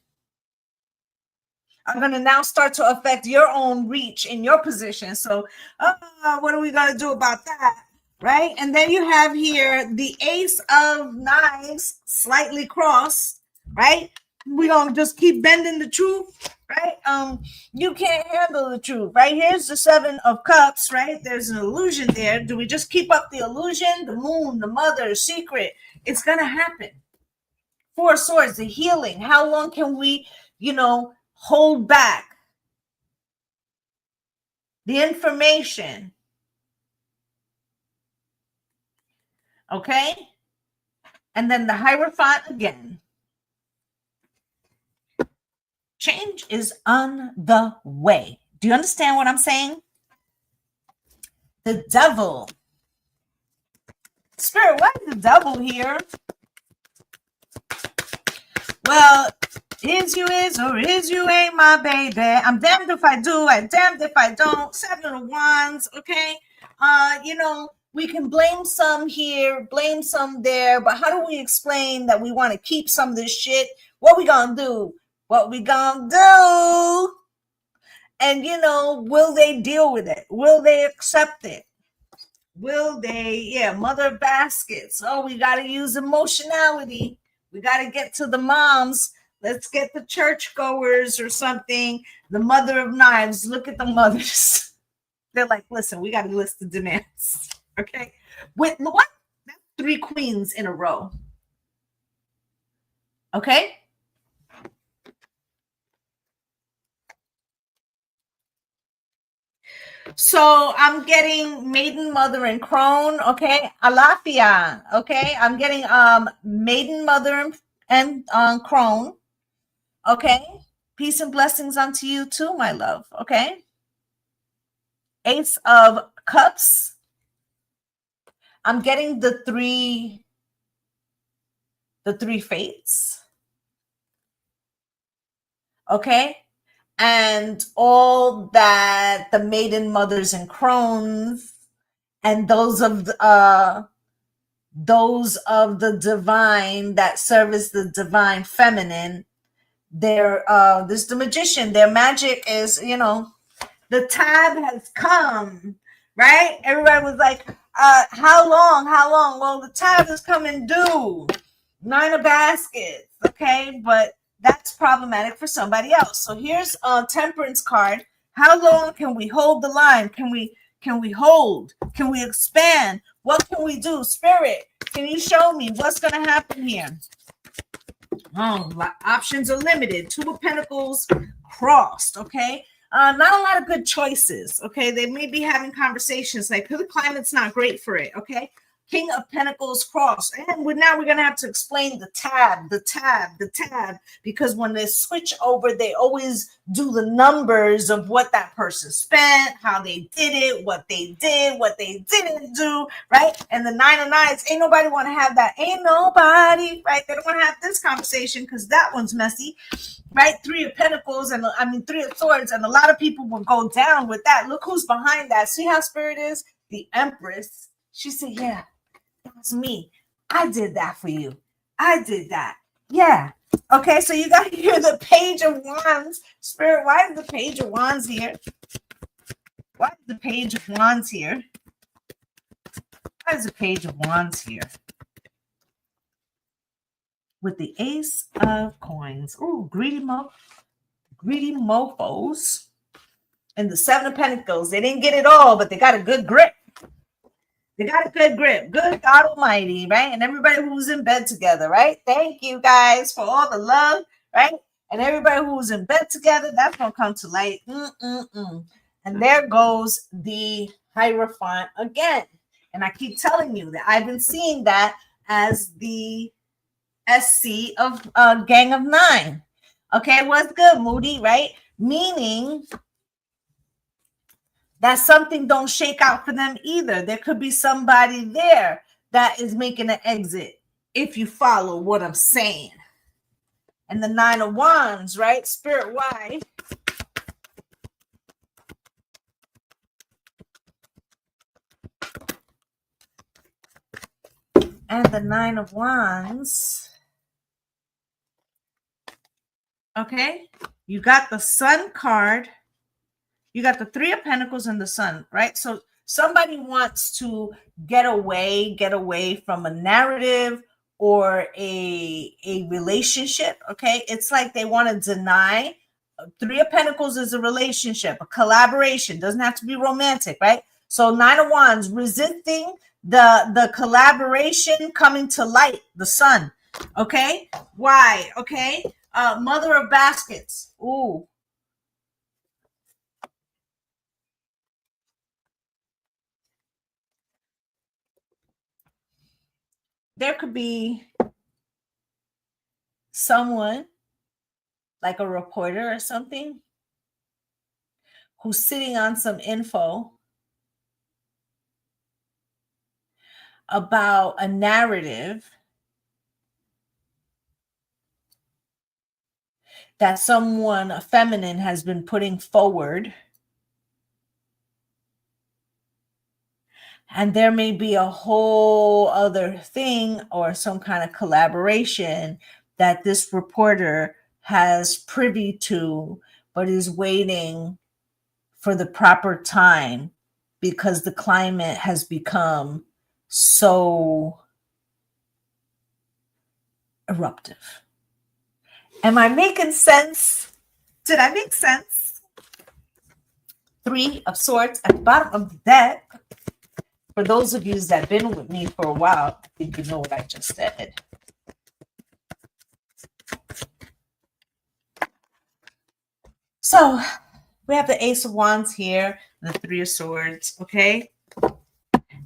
Speaker 1: are going to now start to affect your own reach in your position. So, what are we going to do about that? Right? And then you have here the Ace of Knives slightly crossed, right? We're going to just keep bending the truth, right? You can't handle the truth, right? Here's the 7 of Cups, right? There's an illusion there. Do we just keep up the illusion? The Moon, the Mother, secret. It's going to happen. 4 of Swords, the healing. How long can we, hold back the information? Okay? And then the Hierophant again. Change is on the way. Do you understand what I'm saying? The Devil. Spirit, why is the Devil here? Well, is you is or is you ain't my baby. I'm damned if I do, I'm damned if I don't. 7 of Wands, okay? We can blame some here, blame some there, but how do we explain that we want to keep some of this shit? What we gonna do? What we gonna do? And, will they deal with it? Will they accept it? Will they? Mother baskets. Oh, we got to use emotionality. We got to get to the moms. Let's get the churchgoers or something. The Mother of Knives. Look at the mothers. They're like, listen, we got to list the demands. Okay. With what? That's 3 queens in a row. Okay. So I'm getting Maiden, Mother, and Crone. Okay. Alafia. Okay. I'm getting Maiden, Mother, and Crone. Okay. Peace and blessings unto you too, my love. Okay. Ace of Cups. I'm getting the three fates. Okay. And all that the Maiden, Mothers, and Crones, and those of the divine that service the divine feminine, there's the Magician. Their magic is, the time has come, right? Everybody was like, how long? Well, the time is coming due. 9 of Baskets, okay? But that's problematic for somebody else. So here's a Temperance card. How long can we hold the line? Can we hold? Can we expand? What can we do? Spirit, can you show me what's going to happen here? Oh, options are limited. 2 of Pentacles crossed, okay? Not a lot of good choices, okay? They may be having conversations like, the climate's not great for it, okay? King of Pentacles crossed. And now we're going to have to explain the tab, because when they switch over, they always do the numbers of what that person spent, how they did it, what they did, what they didn't do, right? And the 9 of Knives, ain't nobody want to have that. Ain't nobody, right? They don't want to have this conversation because that one's messy. right? Three of Pentacles, and I mean Three of Swords, and a lot of people will go down with that. Look who's behind that. See how Spirit is? The Empress. She said, yeah, that was me. I did that for you. I did that. Yeah. Okay, so you got here the Page of Wands. Spirit, why is the Page of Wands here? Why is the Page of Wands here? Why is the Page of Wands here? With the Ace of Coins. Ooh, greedy mofos. And the Seven of Pentacles. They didn't get it all, but they got a good grip. They got a good grip. Good God Almighty, right? And everybody who's in bed together, right? Thank you guys for all the love, right? And everybody who's in bed together, that's going to come to light. And there goes the Hierophant again. And I keep telling you that I've been seeing that as the SC of Gang of Nine. Okay, what's good, Moody, right? Meaning that something don't shake out for them either. There could be somebody there that is making an exit, if you follow what I'm saying. And the Nine of Wands, right? Spirit, why? And the Nine of Wands. Okay, you got the Sun card. You got the Three of Pentacles and the Sun, right? So somebody wants to get away from a narrative or a relationship, okay? It's like they want to deny. Three of Pentacles is a relationship, a collaboration. Doesn't have to be romantic, right? So Nine of Wands, resisting the collaboration coming to light, the Sun, okay? Why? Okay? Mother of Baskets. Ooh. There could be someone like a reporter or something who's sitting on some info about a narrative that someone, a feminine, has been putting forward. And there may be a whole other thing or some kind of collaboration that this reporter has privy to, but is waiting for the proper time because the climate has become so eruptive. Am I making sense? Did I make sense? Three of Swords at the bottom of the deck. For those of you that have been with me for a while, I think you know what I just said. So we have the Ace of Wands here, the Three of Swords, okay?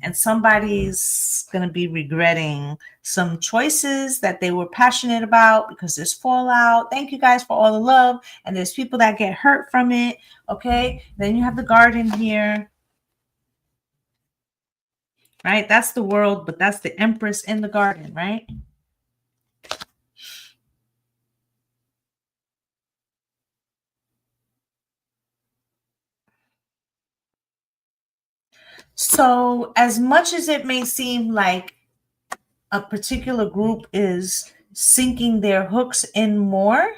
Speaker 1: And somebody's going to be regretting some choices that they were passionate about because there's fallout. Thank you guys for all the love. And there's people that get hurt from it, okay? Then you have the Garden here. Right? That's the World, but that's the Empress in the Garden, right? So as much as it may seem like a particular group is sinking their hooks in more,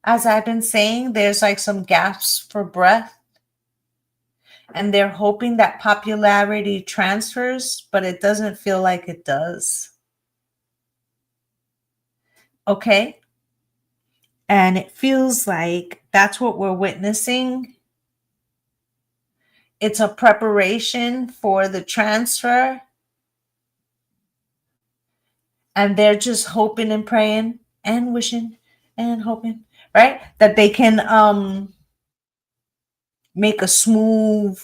Speaker 1: as I've been saying, there's like some gasps for breath. And they're hoping that popularity transfers, but it doesn't feel like it does. Okay? And it feels like that's what we're witnessing. It's a preparation for the transfer. And they're just hoping and praying and wishing and hoping, right? That they can make a smooth.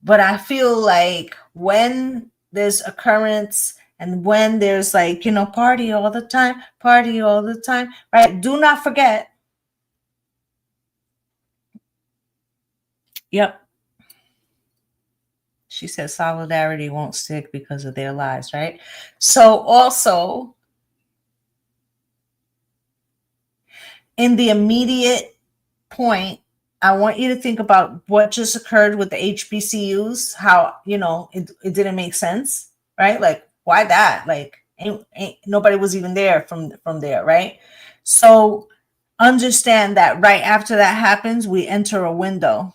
Speaker 1: But I feel like when there's occurrence and when there's like, party all the time, right? Do not forget. Yep. She said solidarity won't stick because of their lives, right? So also in the immediate point, I want you to think about what just occurred with the HBCUs, how, it didn't make sense, right? Like, why that? Like, ain't nobody was even there from there, right? So understand that right after that happens, we enter a window.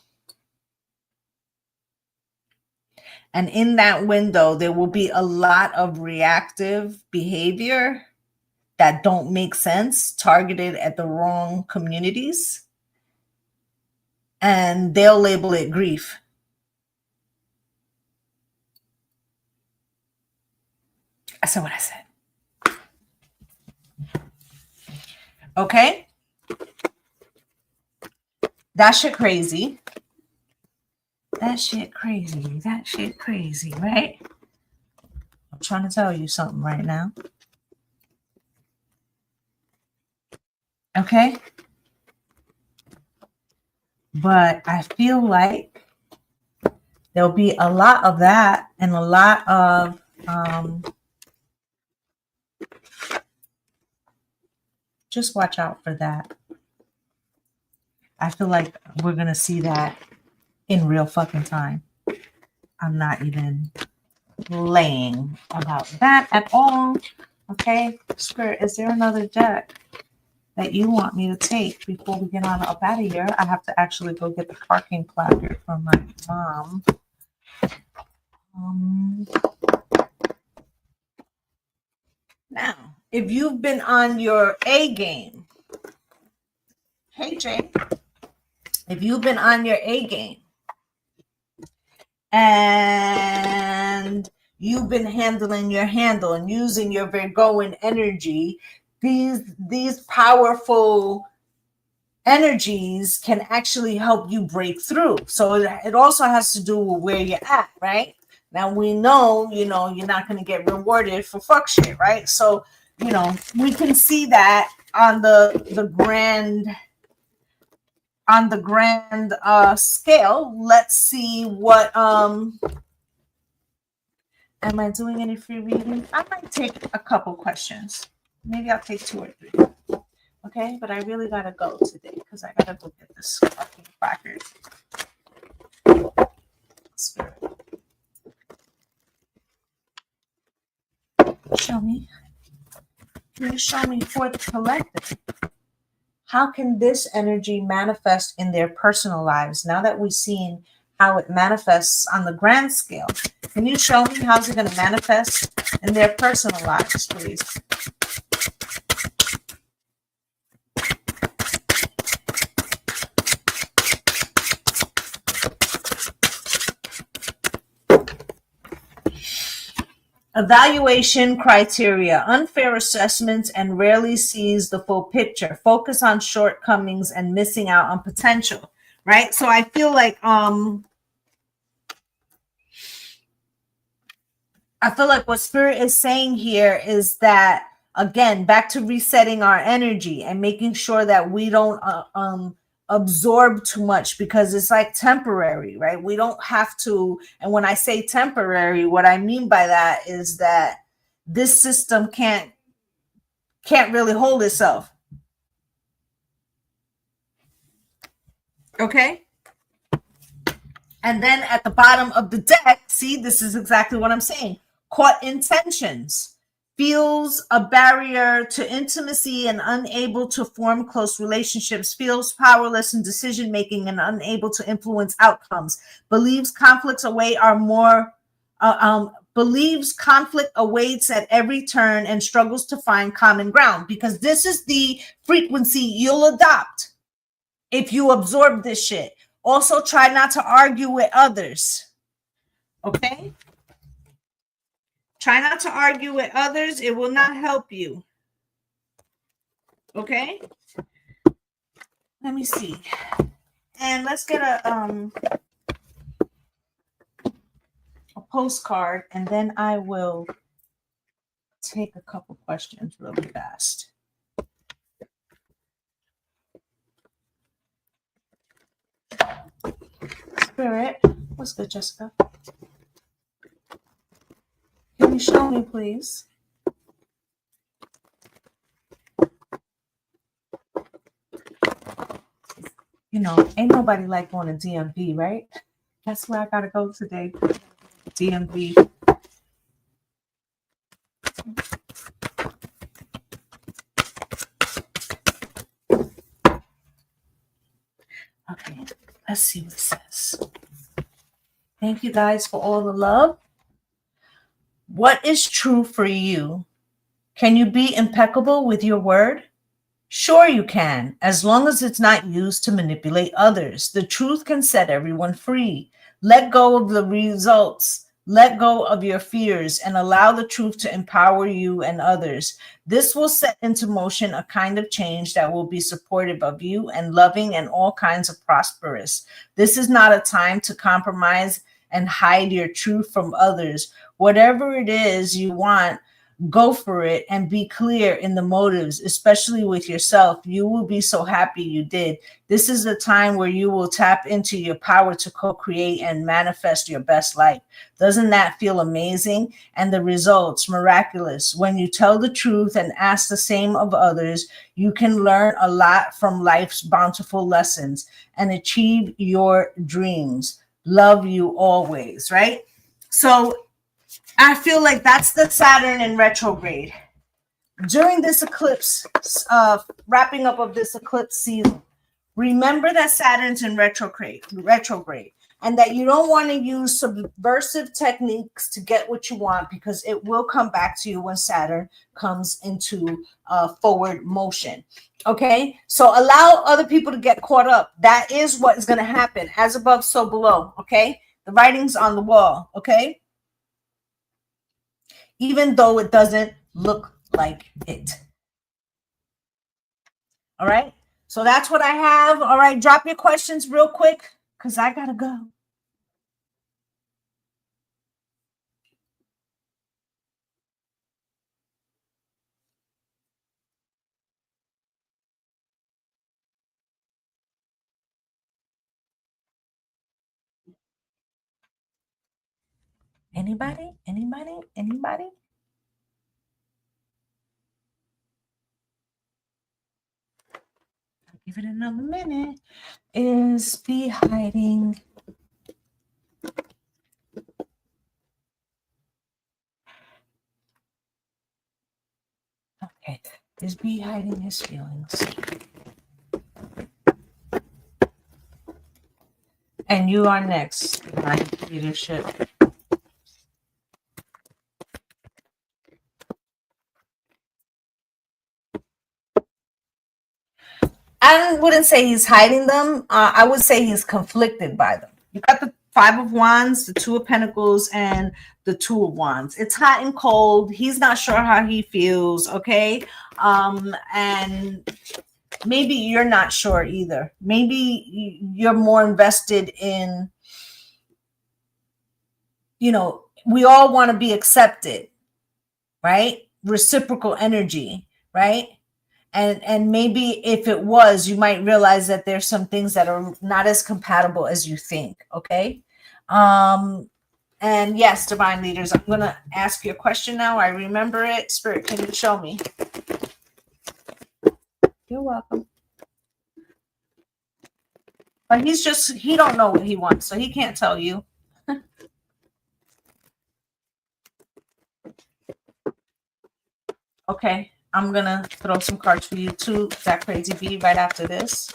Speaker 1: And in that window, there will be a lot of reactive behavior that don't make sense, targeted at the wrong communities. And they'll label it grief. I said what I said. Okay? That shit crazy. That shit crazy. That shit crazy, right? I'm trying to tell you something right now. Okay? But I feel like there'll be a lot of that and a lot of just watch out for that. I feel like we're going to see that in real fucking time. I'm not even laying about that at all. Okay, Spirit, is there another deck that you want me to take before we get on up out of here? I have to actually go get the parking placard from my mom. Now, if you've been on your A game, hey Jay, if you've been on your A game and you've been handling your handle and using your Virgoan energy, these powerful energies can actually help you break through. So it also has to do with where you're at, right? Now we know, you're not going to get rewarded for fuck shit, right? So, we can see that on the grand scale. Let's see what am I doing any free reading? I might take a couple questions. Maybe I'll take 2 or 3. Okay, but I really gotta go today because I gotta go get this fucking placard. Spirit, show me. Please show me for the collective. How can this energy manifest in their personal lives now that we've seen how it manifests on the grand scale? Can you show me how's it going to manifest in their personal lives, please? Evaluation criteria: unfair assessments and rarely sees the full picture. Focus on shortcomings and missing out on potential, right? So I feel like what Spirit is saying here is that, again, back to resetting our energy and making sure that we don't absorb too much, because it's like temporary, right? We don't have to. And when I say temporary, what I mean by that is that this system can't really hold itself. Okay? And then at the bottom of the deck, see, this is exactly what I'm saying. Caught intentions. Feels a barrier to intimacy and unable to form close relationships. Feels powerless in decision making and unable to influence outcomes. Believes conflicts awaits at every turn and struggles to find common ground, because this is the frequency you'll adopt if you absorb this shit. Also, try not to argue with others. Okay? Try not to argue with others. It will not help you. Okay? Let me see. And let's get a postcard, and then I will take a couple questions really fast. Spirit, what's good, Jessica? Somebody show me, please. You know, ain't nobody like going to DMV, right? That's where I gotta go today. DMV. Okay, let's see what it says. Thank you guys for all the love. What is true for you? Can you be impeccable with your word? Sure, you can, as long as it's not used to manipulate others. The truth can set everyone free. Let go of the results. Let go of your fears and allow the truth to empower you and others. This will set into motion a kind of change that will be supportive of you and loving and all kinds of prosperous. This is not a time to compromise and hide your truth from others. Whatever it is you want, go for it and be clear in the motives, especially with yourself. You will be so happy you did. This is the time where you will tap into your power to co-create and manifest your best life. Doesn't that feel amazing? And the results, miraculous. When you tell the truth and ask the same of others, you can learn a lot from life's bountiful lessons and achieve your dreams. Love you always, right? So I feel like that's the Saturn in retrograde. During this eclipse, wrapping up of this eclipse season, remember that Saturn's in retrograde, and that you don't want to use subversive techniques to get what you want, because it will come back to you when Saturn comes into forward motion. Okay, so allow other people to get caught up. That is what is going to happen. As above, so below. Okay, the writing's on the wall. Okay. Even though it doesn't look like it. All right. So that's what I have. All right. Drop your questions real quick because I got to go. Anybody? Anybody? Anybody? I'll give it another minute. Is B hiding? Okay. Is B hiding his feelings? And you are next, my leadership. I wouldn't say he's hiding them. I would say he's conflicted by them. You got the Five of Wands, the Two of Pentacles, and the Two of Wands. It's hot and cold. He's not sure how he feels, okay? And maybe you're not sure either. Maybe you're more invested in, you know, we all want to be accepted, right? Reciprocal energy, right? And maybe if it was, you might realize that there's some things that are not as compatible as you think. Okay. And yes, divine leaders, I'm going to ask you a question now. I remember it. Spirit, can you show me? You're welcome. But he don't know what he wants, so he can't tell you. Okay. I'm going to throw some cards for you too. That crazy bee right after this.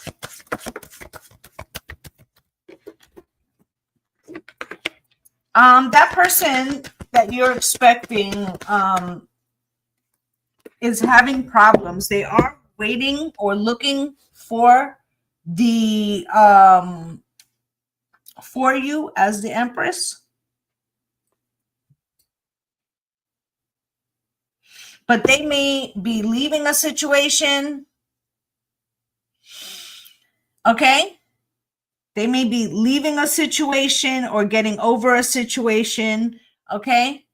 Speaker 1: That person that you're expecting is having problems. They are waiting or looking for the for you as the Empress. But they may be leaving a situation. Okay? They may be leaving a situation or getting over a situation. Okay?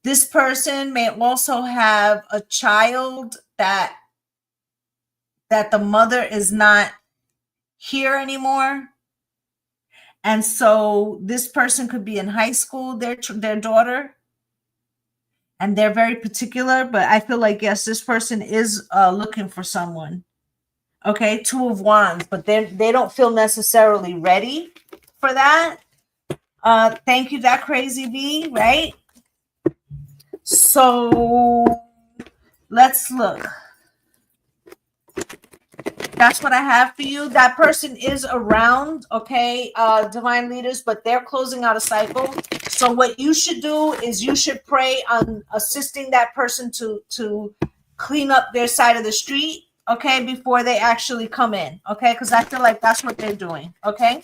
Speaker 1: This person may also have a child that the mother is not here anymore. And so this person could be in high school, their daughter, and they're very particular, but I feel like, yes, this person is looking for someone. Okay, Two of Wands, but they don't feel necessarily ready for that. Thank you, that crazy bee, right? So let's look. That's what I have for you. That person is around, okay, divine leaders, but they're closing out a cycle. So what you should do is you should pray on assisting that person to clean up their side of the street, okay, before they actually come in, okay, because I feel like that's what they're doing, okay.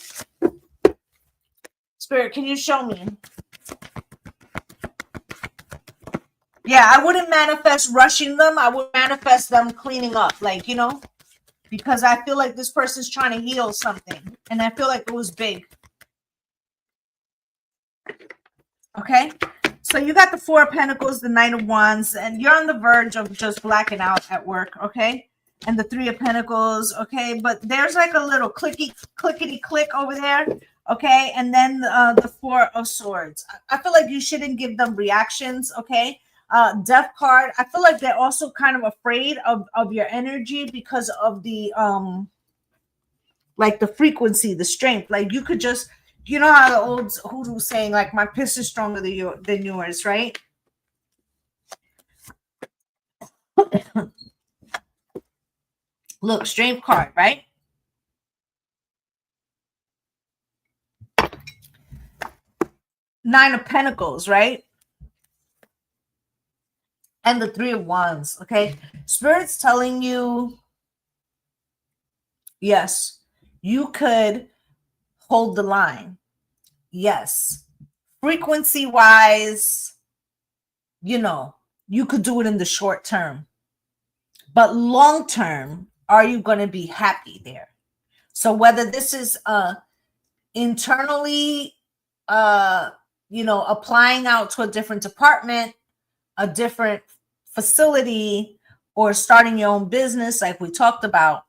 Speaker 1: Spirit, can you show me? Yeah, I wouldn't manifest rushing them. I would manifest them cleaning up, like, you know, because I feel like this person's trying to heal something, and I feel like it was big. Okay, so you got the Four of Pentacles, the Knight of Wands, and you're on the verge of just blacking out at work, okay? And the Three of Pentacles, okay? But there's like a little clickety click over there, okay? And then the Four of Swords. I feel like you shouldn't give them reactions, okay? Death card. I feel like they're also kind of afraid of your energy because of the like the frequency, the strength. Like you could just, you know how the old hoodoo saying, like, my piss is stronger than yours, right? Look, strength card, right? Nine of Pentacles, right? And the Three of Wands, okay? Spirit's telling you, yes, you could hold the line. Yes. Frequency wise, you know, you could do it in the short term. But long term, are you going to be happy there? So whether this is internally, you know, applying out to a different department, a different facility, or starting your own business, like we talked about,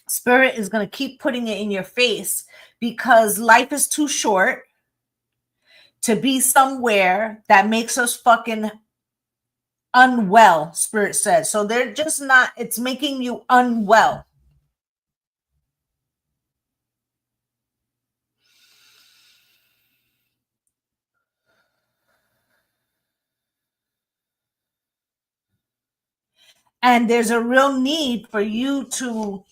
Speaker 1: Spirit is going to keep putting it in your face because life is too short to be somewhere that makes us fucking unwell, Spirit says. So they're just not, it's making you unwell. And there's a real need for you to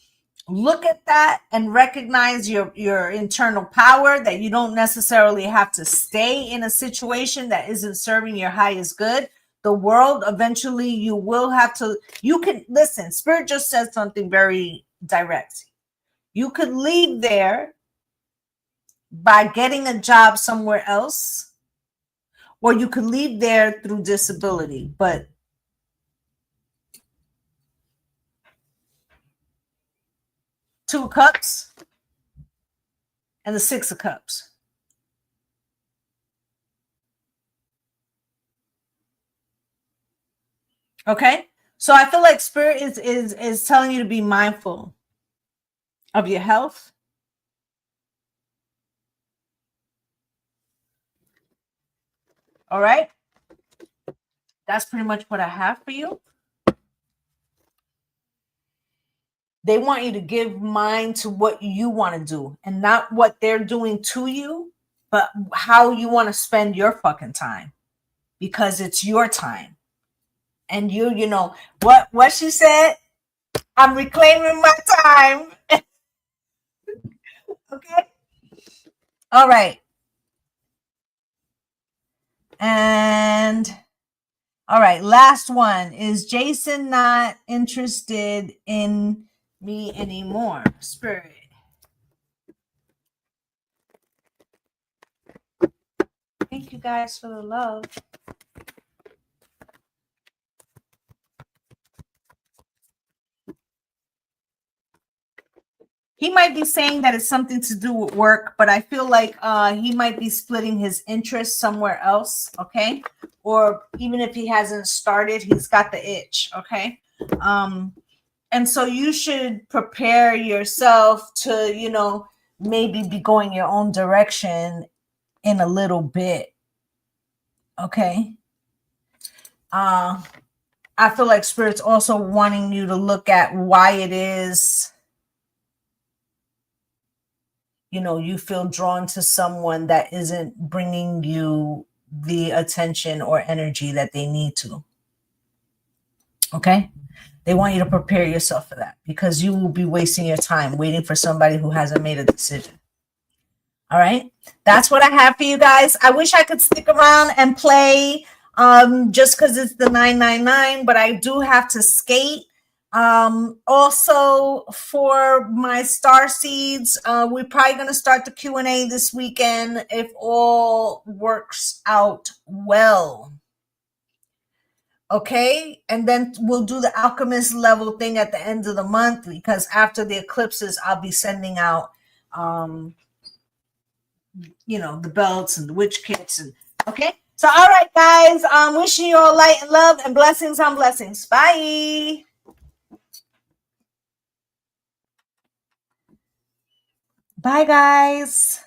Speaker 1: look at that and recognize your internal power, that you don't necessarily have to stay in a situation that isn't serving your highest good. The world, eventually you will have to, you can, listen, Spirit just said something very direct. You could leave there by getting a job somewhere else, or you could leave there through disability. But Two of Cups and the Six of Cups. Okay, so I feel like Spirit is telling you to be mindful of your health. All right, that's pretty much what I have for you. They want you to give mind to what you want to do and not what they're doing to you, but how you want to spend your fucking time, because it's your time. And you know what she said, I'm reclaiming my time. Okay, all right. And all right, last one. Is Jason not interested in me anymore? Spirit. Thank you guys for the love. He might be saying that it's something to do with work, but I feel like he might be splitting his interest somewhere else, okay? Or even if he hasn't started, he's got the itch, okay? And so you should prepare yourself to, you know, maybe be going your own direction in a little bit. Okay. I feel like Spirit's also wanting you to look at why it is, you feel drawn to someone that isn't bringing you the attention or energy that they need to. Okay? They want you to prepare yourself for that because you will be wasting your time waiting for somebody who hasn't made a decision. All right? That's what I have for you guys. I wish I could stick around and play just because it's the 999, but I do have to skate. Also for my star seeds, we're probably going to start the Q&A this weekend if all works out well. Okay, and then we'll do the alchemist level thing at the end of the month, because after the eclipses I'll be sending out the belts and the witch kits. And okay, so all right guys, wishing you all light and love and blessings on blessings. Bye. Bye guys.